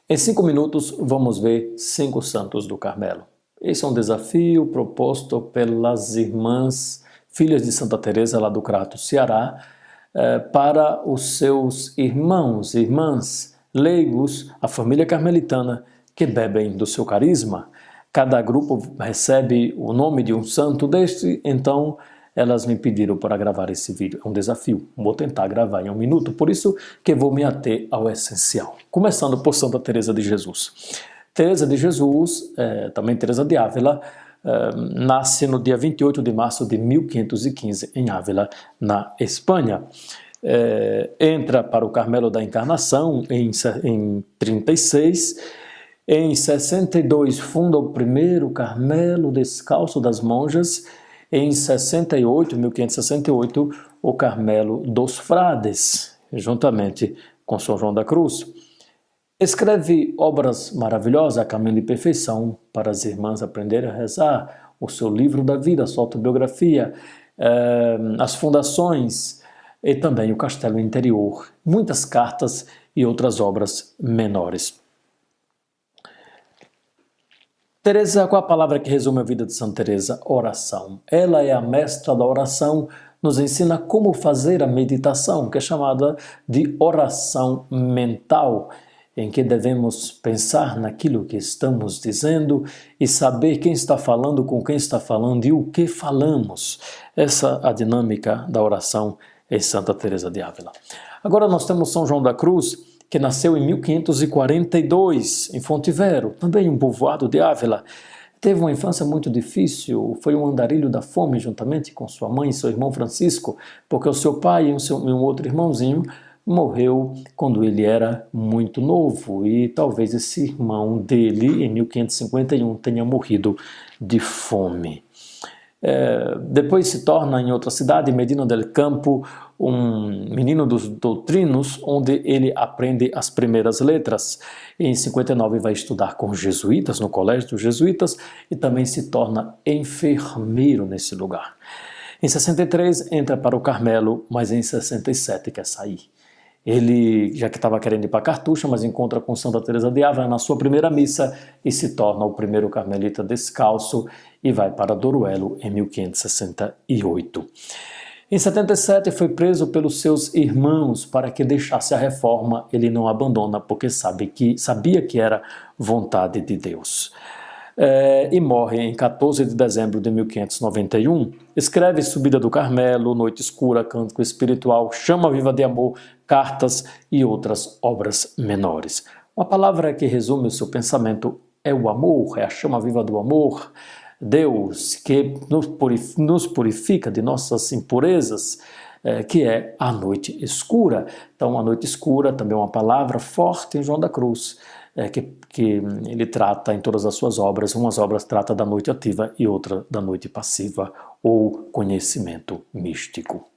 Em 5 minutos, vamos ver 5 santos do Carmelo. Esse é um desafio proposto pelas irmãs, filhas de Santa Teresa, lá do Crato, Ceará, para os seus irmãos e irmãs leigos, a família carmelitana, que bebem do seu carisma. Cada grupo recebe o nome de um santo deste, então elas me pediram para gravar esse vídeo. É um desafio, vou tentar gravar em 1 minuto, por isso que vou me ater ao essencial. Começando por Santa Teresa de Jesus. Teresa de Jesus, também Teresa de Ávila, nasce no dia 28 de março de 1515 em Ávila, na Espanha. Entra para o Carmelo da Encarnação em 36. Em 62 funda o primeiro Carmelo Descalço das Monjas. Em 1568, o Carmelo dos Frades, juntamente com São João da Cruz. Escreve obras maravilhosas, a Caminho de Perfeição, para as irmãs aprenderem a rezar, o seu livro da vida, a sua autobiografia, as fundações e também o Castelo Interior, muitas cartas e outras obras menores. Teresa, qual a palavra que resume a vida de Santa Teresa? Oração. Ela é a mestra da oração, nos ensina como fazer a meditação, que é chamada de oração mental, em que devemos pensar naquilo que estamos dizendo e saber quem está falando, com quem está falando e o que falamos. Essa é a dinâmica da oração em Santa Teresa de Ávila. Agora nós temos São João da Cruz, que nasceu em 1542, em Fontivero, também um povoado de Ávila. Teve uma infância muito difícil, foi um andarilho da fome juntamente com sua mãe e seu irmão Francisco, porque o seu pai e um outro irmãozinho morreu quando ele era muito novo e talvez esse irmão dele, em 1551, tenha morrido de fome. Depois se torna em outra cidade, Medina del Campo, um menino dos doutrinos, onde ele aprende as primeiras letras. Em 59 vai estudar com os jesuítas, no colégio dos jesuítas, e também se torna enfermeiro nesse lugar. Em 63 entra para o Carmelo, mas em 67 quer sair. Ele, já que estava querendo ir para Cartucha, mas encontra com Santa Teresa de Ávila na sua primeira missa e se torna o primeiro carmelita descalço e vai para Doruelo em 1568. Em 77 foi preso pelos seus irmãos para que deixasse a reforma. Ele não abandona porque sabia que era vontade de Deus. E morre em 14 de dezembro de 1591. Escreve Subida do Carmelo, Noite Escura, Cântico Espiritual, Chama Viva de Amor, Cartas e outras obras menores. Uma palavra que resume o seu pensamento é o amor, é a chama viva do amor. Deus que nos purifica de nossas impurezas, que é a noite escura. Então a noite escura também é uma palavra forte em João da Cruz, que ele trata em todas as suas obras. Umas obras trata da noite ativa e outra da noite passiva ou conhecimento místico.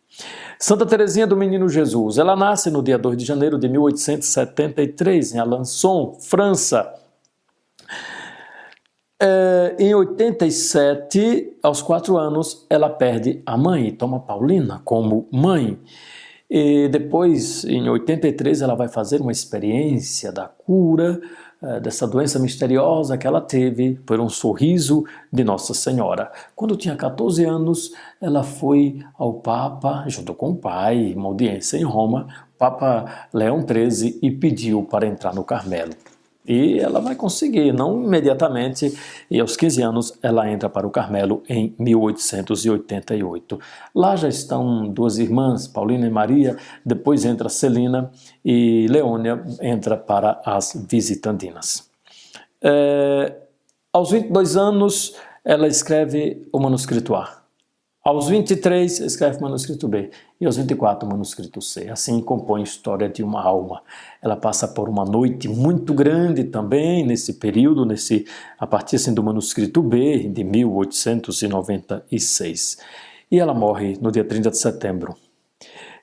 Santa Teresinha do Menino Jesus, ela nasce no dia 2 de janeiro de 1873 em Alençon, França. Em 87, aos 4 anos, ela perde a mãe e toma Paulina como mãe. E depois, em 83, ela vai fazer uma experiência da cura dessa doença misteriosa que ela teve por um sorriso de Nossa Senhora. Quando tinha 14 anos, ela foi ao Papa, junto com o pai, uma audiência em Roma, Papa Leão XIII, e pediu para entrar no Carmelo. E ela vai conseguir, não imediatamente, e aos 15 anos ela entra para o Carmelo em 1888. Lá já estão 2 irmãs, Paulina e Maria, depois entra Celina e Leônia entra para as Visitandinas. Aos 22 anos ela escreve o manuscrito A. Aos 23 escreve o manuscrito B e aos 24 o manuscrito C. Assim compõe a história de uma alma. Ela passa por uma noite muito grande também nesse período, a partir assim, do manuscrito B de 1896. E ela morre no dia 30 de setembro.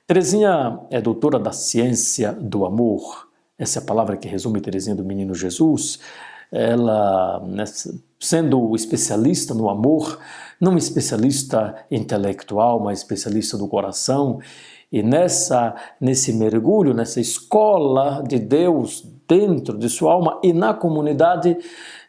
Teresinha é doutora da ciência do amor. Essa é a palavra que resume Teresinha do Menino Jesus. Ela, sendo especialista no amor, não especialista intelectual, mas especialista do coração, e nesse mergulho, nessa escola de Deus, dentro de sua alma e na comunidade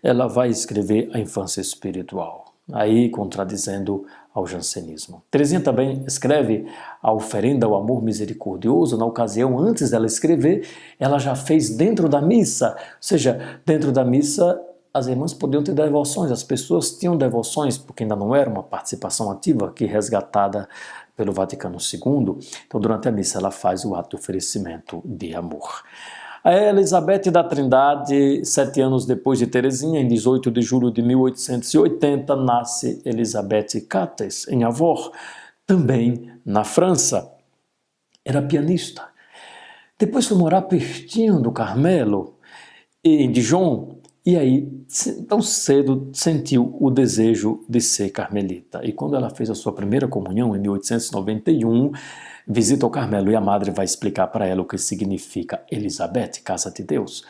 ela vai escrever a infância espiritual, aí contradizendo ao jansenismo. Teresinha também escreve a oferenda ao amor misericordioso. Na ocasião, antes dela escrever, ela já fez dentro da missa, ou seja, dentro da missa as irmãs podiam ter devoções, as pessoas tinham devoções, porque ainda não era uma participação ativa aqui resgatada pelo Vaticano II. Então, durante a missa, ela faz o ato de oferecimento de amor. A Elizabeth da Trindade, 7 anos depois de Teresinha, em 18 de julho de 1880, nasce Elisabeth Cates, em Avor, também na França. Era pianista. Depois foi morar pertinho do Carmelo, em Dijon, e aí, tão cedo, sentiu o desejo de ser carmelita. E quando ela fez a sua primeira comunhão, em 1891, visita o Carmelo e a madre vai explicar para ela o que significa Elizabeth, casa de Deus.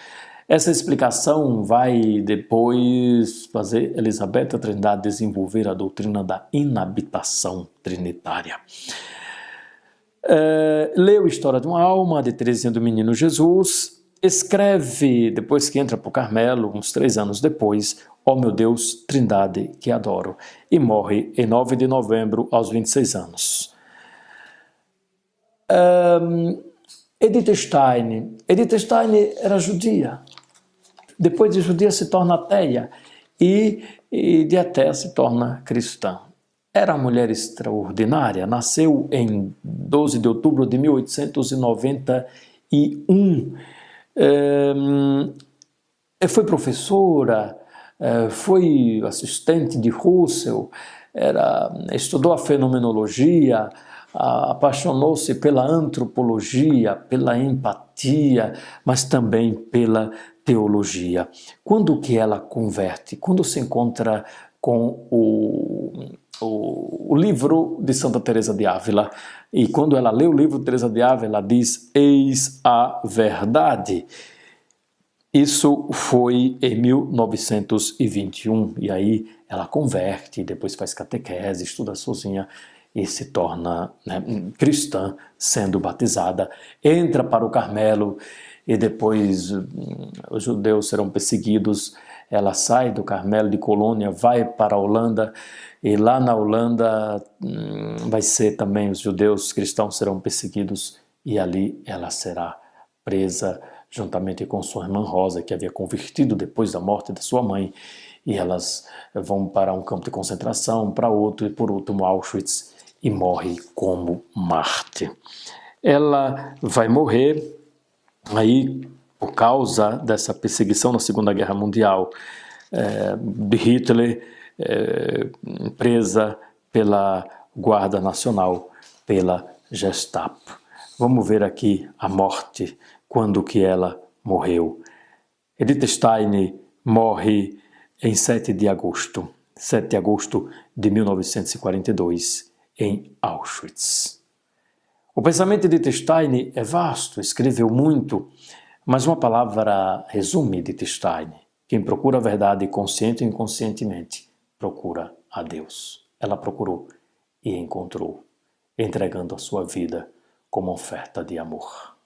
Essa explicação vai depois fazer Elizabeth a Trindade desenvolver a doutrina da inabitação trinitária. Leu História de uma Alma, de Teresinha do Menino Jesus. Escreve, depois que entra para o Carmelo, uns 3 anos depois, Ó meu Deus, Trindade que adoro, e morre em 9 de novembro, aos 26 anos. Edith Stein. Edith Stein era judia. Depois de judia se torna ateia e de ateia se torna cristã. Era uma mulher extraordinária, nasceu em 12 de outubro de 1891. Foi professora, foi assistente de Russell, estudou a fenomenologia, apaixonou-se pela antropologia, pela empatia, mas também pela teologia. Quando que ela converte? Quando se encontra com o livro de Santa Teresa de Ávila, e quando ela lê o livro de Teresa de Ávila, ela diz: eis a verdade. Isso foi em 1921, e aí ela converte, depois faz catequese, estuda sozinha e se torna cristã, sendo batizada, entra para o Carmelo e depois os judeus serão perseguidos. Ela sai do Carmelo de Colônia, vai para a Holanda, e lá na Holanda vai ser também, os judeus, os cristãos serão perseguidos, e ali ela será presa juntamente com sua irmã Rosa, que havia convertido depois da morte da sua mãe, e elas vão para um campo de concentração, para outro, e por último Auschwitz, e morre como mártir. Ela vai morrer aí por causa dessa perseguição na Segunda Guerra Mundial, de Hitler, presa pela Guarda Nacional, pela Gestapo. Vamos ver aqui a morte, quando que ela morreu. Edith Stein morre em 7 de agosto de 1942, em Auschwitz. O pensamento de Edith Stein é vasto, escreveu muito, mas uma palavra resume Edith Stein: quem procura a verdade consciente ou inconscientemente, procura a Deus. Ela procurou e encontrou, entregando a sua vida como oferta de amor.